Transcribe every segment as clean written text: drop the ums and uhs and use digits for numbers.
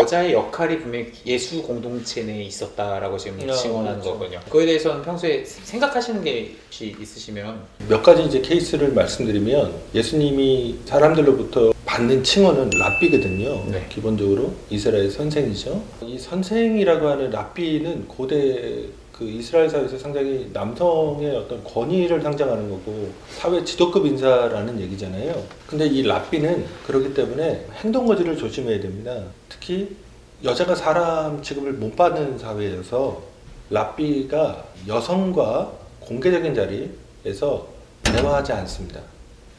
여자의 역할이 분명히 예수 공동체 내에 있었다라고 지금 증언하는 그렇죠. 거거든요. 그거에 대해서는 평소에 생각하시는 게 혹시 있으시면? 몇 가지 이제 케이스를 말씀드리면 예수님이 사람들로부터 받는 칭호는 랍비거든요. 네. 기본적으로 이스라엘 선생이죠. 이 선생이라고 하는 랍비는 고대 그 이스라엘 사회에서 상당히 남성의 어떤 권위를 상징하는 거고 사회 지도급 인사라는 얘기잖아요. 근데 이 랍비는 그렇기 때문에 행동 거지를 조심해야 됩니다. 특히 여자가 사람 취급을 못 받는 사회여서 랍비가 여성과 공개적인 자리에서 대화하지 않습니다.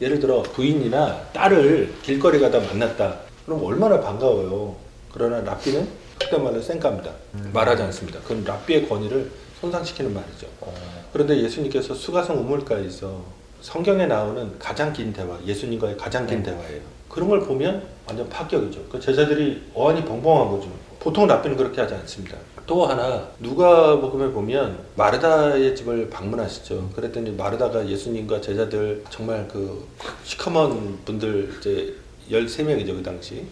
예를 들어 부인이나 딸을 길거리 가다 만났다. 그럼 얼마나 반가워요. 그러나 랍비는 속된 말로 쌩깝니다. 말하지 않습니다. 그건 랍비의 권위를 손상시키는 말이죠. 그런데 예수님께서 수가성 우물가에서 성경에 나오는 가장 긴 대화, 예수님과의 가장 긴 대화예요. 그런 걸 보면 완전 파격이죠. 그 제자들이 어안이 벙벙한 거죠. 보통 랍비는 그렇게 하지 않습니다. 또 하나 누가복음에 보면 마르다의 집을 방문하시죠. 그랬더니 마르다가 예수님과 제자들 정말 그 시커먼 분들 이제 13명이죠 그 당시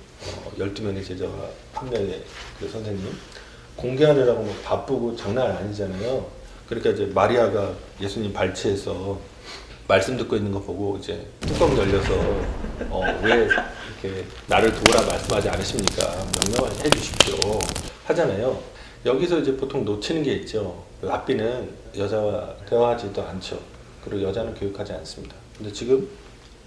12명의 제자와 한 명의 그 선생님 공개하느라고 뭐 바쁘고 장난 아니잖아요. 그러니까 이제 마리아가 예수님 발치에서 말씀 듣고 있는 거 보고 이제 뚜껑 열려서 왜 이렇게 나를 도우라 말씀하지 않으십니까? 명령을 해주십시오 하잖아요. 여기서 이제 보통 놓치는 게 있죠. 랍비는 여자와 대화하지도 않죠. 그리고 여자는 교육하지 않습니다. 근데 지금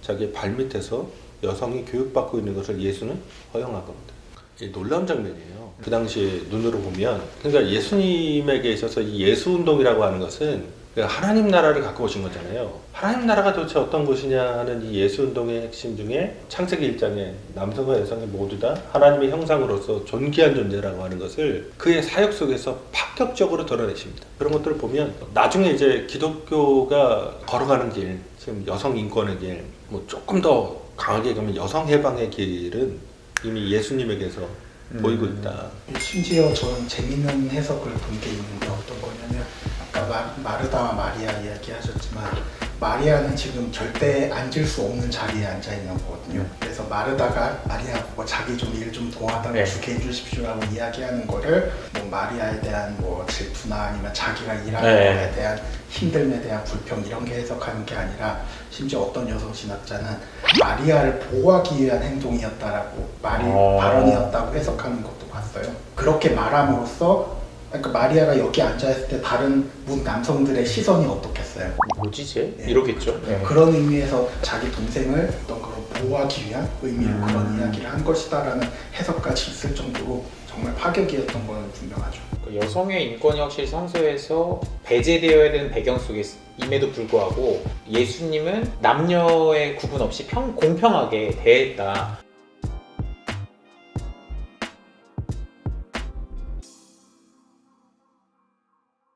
자기의 발밑에서 여성이 교육받고 있는 것을 예수는 허용한 겁니다. 이게 놀라운 장면이에요. 그 당시에 눈으로 보면 그러니까 예수님에게 있어서 이 예수운동이라고 하는 것은 하나님 나라를 갖고 오신 거잖아요. 하나님 나라가 도대체 어떤 곳이냐 하는 이 예수운동의 핵심 중에 창세기 1장에 남성과 여성이 모두 다 하나님의 형상으로서 존귀한 존재라고 하는 것을 그의 사역 속에서 파격적으로 드러내십니다. 그런 것들을 보면 나중에 이제 기독교가 걸어가는 길, 지금 여성 인권의 길, 뭐 조금 더 강하게 가면 여성 해방의 길은 이미 예수님에게서 보이고 있다. 심지어 저는 재밌는 해석을 본 게 있는데 어떤 거냐면 아까 마르다와 마리아 이야기하셨지만 마리아는 지금 절대 앉을 수 없는 자리에 앉아 있는 거거든요. 그래서 마르다가 마리아 보고 자기 좀 일 좀 도와달라고 주게 해주십시오라고 이야기하는 거를 뭐 마리아에 대한 뭐 질투나 아니면 자기가 일하는 거에 대한 힘듦에 대한 불평 이런 게 해석하는 게 아니라 심지어 어떤 여성 신학자는 마리아를 보호하기 위한 행동이었다라고 발언이었다고 해석하는 것도 봤어요. 그렇게 말함으로써 그러니까 마리아가 여기 앉아있을 때 다른 남성들의 시선이 어떻겠어요? 뭐지 쟤? 이러겠죠. 그런 의미에서 자기 동생을 어떤 걸 보호하기 위한 의미로 그런 이야기를 한 것이다라는 해석까지 있을 정도로 정말 파격이었던 건 분명하죠. 여성의 인권이 확실히 성서에서 배제되어야 되는 배경 속에 임에도 불구하고 예수님은 남녀의 구분 없이 공평하게 대했다.